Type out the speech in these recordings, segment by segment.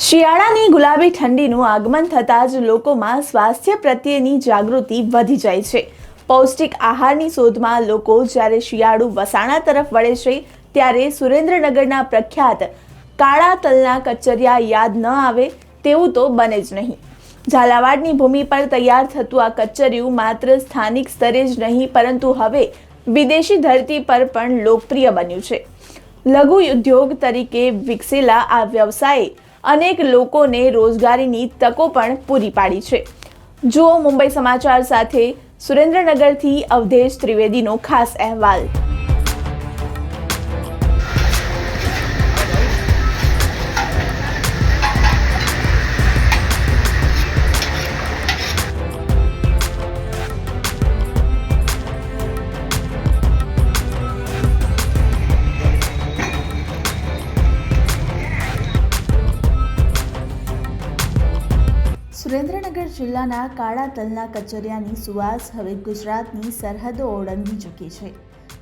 શિયાળાની ગુલાબી ઠંડીનું આગમન થતાં જ લોકોમાં સ્વાસ્થ્ય પ્રત્યેની જાગૃતિ વધી જાય છે। પૌષ્ટિક આહારની શોધમાં લોકો જ્યારે શિયાળુ વસાણા તરફ વળે છે ત્યારે સુરેન્દ્રનગરના પ્રખ્યાત કાળા તલના કચરિયા યાદ ન આવે તેવું તો બને જ નહીં। ઝાલાવાડની ભૂમિ પર તૈયાર થતું આ કચરિયું માત્ર સ્થાનિક સ્તરે જ નહીં પરંતુ હવે વિદેશી ધરતી પર પણ લોકપ્રિય બન્યું છે। લઘુ ઉદ્યોગ તરીકે વિકસેલા આ વ્યવસાયે અનેક લોકોને રોજગારીની તકો પણ પૂરી પાડી છે। જુઓ મુંબઈ સમાચાર સાથે સુરેન્દ્રનગરથી અવધેશ ત્રિવેદીનો ખાસ અહેવાલ। સુરેન્દ્રનગર જિલ્લાના કાળા તલના કચરિયાની સુવાસ હવે ગુજરાતની સરહદો ઓળંગી ચૂકી છે।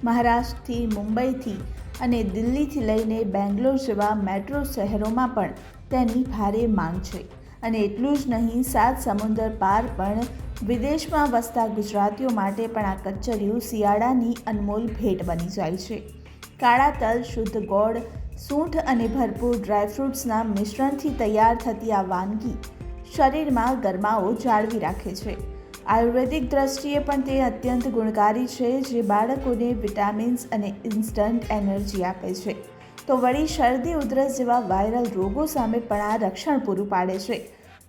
મહારાષ્ટ્રથી, મુંબઈથી અને દિલ્હીથી લઈને બેંગ્લોર જેવા મેટ્રો શહેરોમાં પણ તેની ભારે માંગ છે। અને એટલું જ નહીં, સાત સમુદ્ર પાર પણ વિદેશમાં વસતા ગુજરાતીઓ માટે પણ આ કચરિયું શિયાળાની અનમોલ ભેટ બની જાય છે। કાળા તલ, શુદ્ધ ગોળ, સૂંઠ અને ભરપૂર ડ્રાયફ્રૂટ્સના મિશ્રણથી તૈયાર થતી આ વાનગી શરીરમાં ગરમાવો જાળવી રાખે છે। આયુર્વેદિક દ્રષ્ટિએ પણ તે અત્યંત ગુણકારી છે, જે બાળકોને વિટામિન્સ અને ઇન્સ્ટન્ટ એનર્જી આપે છે, તો વળી શરદી, ઉધરસ જેવા વાયરલ રોગો સામે પણ આ રક્ષણ પૂરું પાડે છે।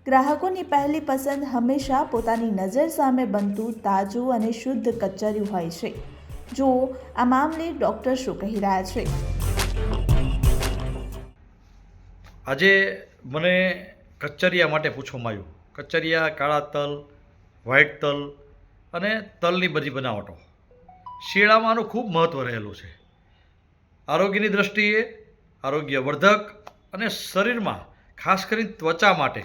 ગ્રાહકોની પહેલી પસંદ હંમેશા પોતાની નજર સામે બનતું તાજું અને શુદ્ધ કચરિયું હોય છે। જુઓ આ મામલે ડૉક્ટર શું કહી રહ્યા છે। આજે મને કચરિયા માટે પૂછવામાં આવ્યું। કચરિયા, કાળા તલ, વ્હાઇટ તલ અને તલની બધી બનાવટો શિયાળામાં આનું ખૂબ મહત્ત્વ રહેલું છે। આરોગ્યની દૃષ્ટિએ આરોગ્યવર્ધક અને શરીરમાં ખાસ કરીને ત્વચા માટે,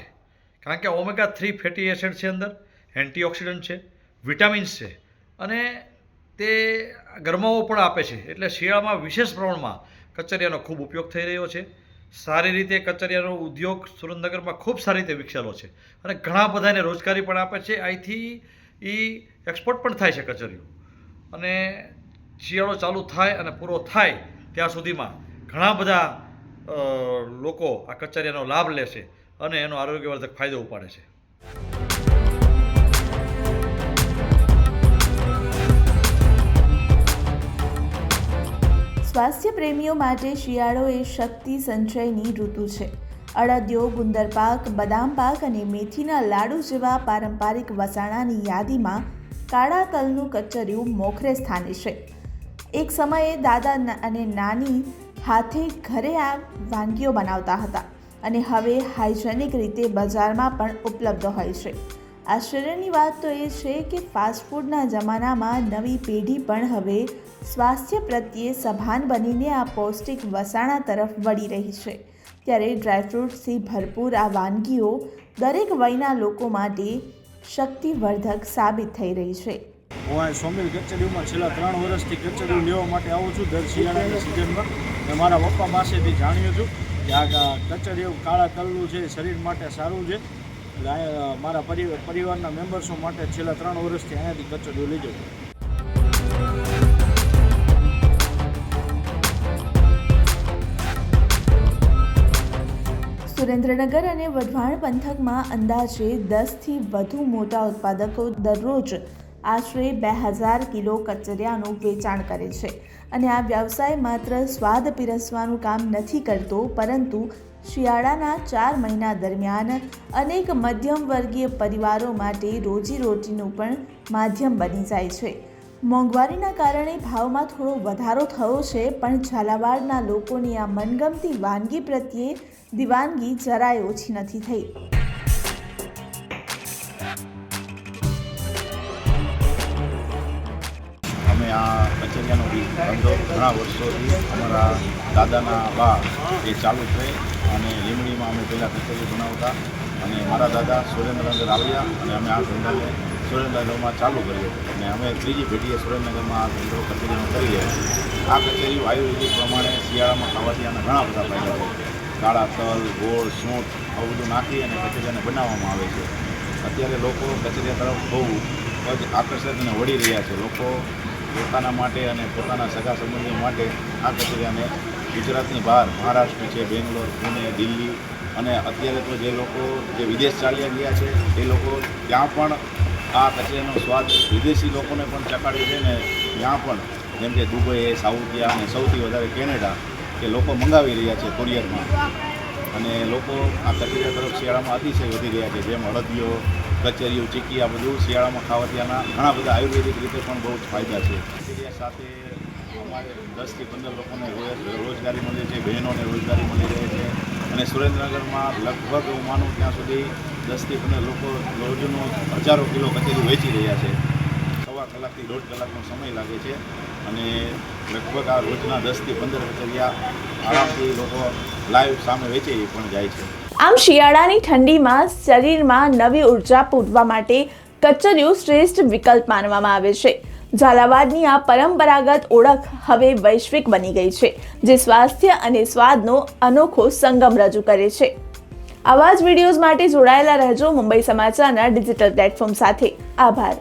કારણ કે ઓમેગા-3 ફેટી એસિડ છે, અંદર એન્ટીઓક્સિડન્ટ છે, વિટામિન્સ છે અને તે ગરમાવો પણ આપે છે। એટલે શિયાળામાં વિશેષ પ્રમાણમાં કચરિયાનો ખૂબ ઉપયોગ થઈ રહ્યો છે। સારી રીતે કચરિયાનો ઉદ્યોગ સુરેન્દ્રનગરમાં ખૂબ સારી રીતે વિકસેલો છે અને ઘણા બધાને રોજગારી પણ આપે છે। અહીંથી એક્સપોર્ટ પણ થાય છે કચરિયું, અને શિયાળો ચાલુ થાય અને પૂરો થાય ત્યાં સુધીમાં ઘણા બધા લોકો આ કચરિયાનો લાભ લે છે અને એનો આરોગ્યવર્ધક ફાયદો ઉપાડે છે। સ્વાસ્થ્ય પ્રેમીઓ માટે શિયાળો એ શક્તિ સંચયની ઋતુ છે। અડદિયો, ગુંદર પાક, બદામ પાક અને મેથીના લાડુ જેવા પારંપરિક વસાણાની યાદીમાં કાળા તલનું કચરિયું મોખરે સ્થાને છે। એક સમયે દાદા અને નાની હાથે ઘરે આ વાનગીઓ બનાવતા હતા અને હવે હાઇજેનિક રીતે બજારમાં પણ ઉપલબ્ધ હોય છે। આશ્ચર્યની વાત તો એ છે કે ફાસ્ટફૂડના જમાનામાં નવી પેઢી પણ હવે સ્વાસ્થ્ય પ્રત્યે સભાન બનીને આ પૌષ્ટિક વસાણા તરફ વળી રહી છે, ત્યારે ડ્રાયફ્રૂટ્સથી ભરપૂર આ વાનગીઓ દરેક વયના લોકો માટે શક્તિવર્ધક સાબિત થઈ રહી છે। હું આ સોમિલ કચરિયુંમાં છેલ્લા 3 વર્ષથી કચરિયું લેવા માટે આવું છું દર શિયાળાની સિઝનમાં। મેં મારા પપ્પા પાસેથી જાણ્યું છું કે આ કચરિયું કાળા તલનું છે, શરીર માટે સારું છે। એટલે મારા પરિવારના મેમ્બર્સો માટે છેલ્લા 3 વર્ષથી અહીંયાથી કચરિયું લઈ જાઉં છું। સુરેન્દ્રનગર અને વઢવાણ પંથકમાં અંદાજે 10થી વધુ મોટા ઉત્પાદકો દરરોજ આશરે 2000 કિલો કચરિયાનું વેચાણ કરે છે અને આ વ્યવસાય માત્ર સ્વાદ પીરસવાનું કામ નથી કરતો, પરંતુ શિયાળાના 4 મહિના દરમિયાન અનેક મધ્યમ વર્ગીય પરિવારો માટે રોજીરોટીનું પણ માધ્યમ બની જાય છે। મોંઘવારીના કારણે ભાવમાં થોડો વધારો થયો છે, પણ ઝાલાવાડના લોકોની આ મનગમતી વાનગી પ્રત્યે દીવાનગી જરાય ઓછી નથી થઈ। અમે આ કચરિયાનો ધંધો ઘણા વર્ષોથી અમારા દાદાના બા એ ચાલુ છે, અને લીમડીમાં અમે પહેલાં કચરિયું બનાવતા અને મારા દાદા સુરેન્દ્રનગર આવ્યા અને અમે આ ધંધાને સુરેન્દ્રનગરમાં ચાલુ કર્યો અને અમે ત્રીજી પેઢીએ સુરેન્દ્રનગરમાં આ ધંધો કચરિયાનો કરી રહ્યા છીએ। આ કચરિયું આયુર્વેદિક પ્રમાણે શિયાળામાં ખાવાથી આના ઘણા બધા ફાયદા છે। કાળા તલ, ગોળ, સૂંઠ આવું બધું નાખી અને કચરિયાને બનાવવામાં આવે છે. અત્યારે લોકો કચરિયા તરફ બહુ જ આકર્ષિત અને વળી રહ્યા છે. લોકો પોતાના માટે અને પોતાના સગા સંબંધીઓ માટે આ કચરિયાને ગુજરાતની બહાર મહારાષ્ટ્ર છે, બેંગ્લોર, પુણે, દિલ્હી અને અત્યારે તો જે લોકો જે વિદેશ ચાલ્યા ગયા છે એ લોકો ત્યાં પણ આ કચરિયાનો સ્વાદ વિદેશી લોકોને પણ ચખાડે છે ને ત્યાં પણ જેમ કે દુબઈ, સાઉથિયા અને સૌથી વધારે કેનેડા કે લોકો મંગાવી રહ્યા છે કુરિયરમાં. અને લોકો આ કચરિયા તરફ શિયાળામાં અતિશય વધી રહ્યા છે. જેમ હળદીઓ, કચરિયું, ચીકી આ બધું શિયાળામાં ખાવાથીના ઘણા બધા આયુર્વેદિક રીતે પણ બહુ જ ફાયદા છે. કચરિયા સાથે અમારે 10 થી 15 લોકોને રોજગારી મળે છે, બહેનોને રોજગારી મળી રહે છે. અને સુરેન્દ્રનગરમાં લગભગ હું માનું ત્યાં સુધી 10 થી 15 લોકો રોજનું હજારો કિલો કચેરી વેચી રહ્યા છે. સવા કલાકથી 1.5 કલાકનો સમય લાગે છે અને લગભગ આ રોજના 10 થી 15 કચરિયા આરામથી લોકો લાઈવ સામે વેચી પણ જાય છે. આમ શિયાળાની ઠંડીમાં શરીરમાં નવી ઉર્જા પૂરવા માટે કચરિયું શ્રેષ્ઠ વિકલ્પ માનવામાં આવે છે. ઝાલાવાડની આ પરંપરાગત ઓળખ હવે વૈશ્વિક બની ગઈ છે, જે સ્વાસ્થ્ય અને સ્વાદનો અનોખો સંગમ રજૂ કરે છે. આવા જ વિડીયોઝ માટે જોડાયેલા રહેજો મુંબઈ સમાચારના ડિજિટલ પ્લેટફોર્મ સાથે. આભાર.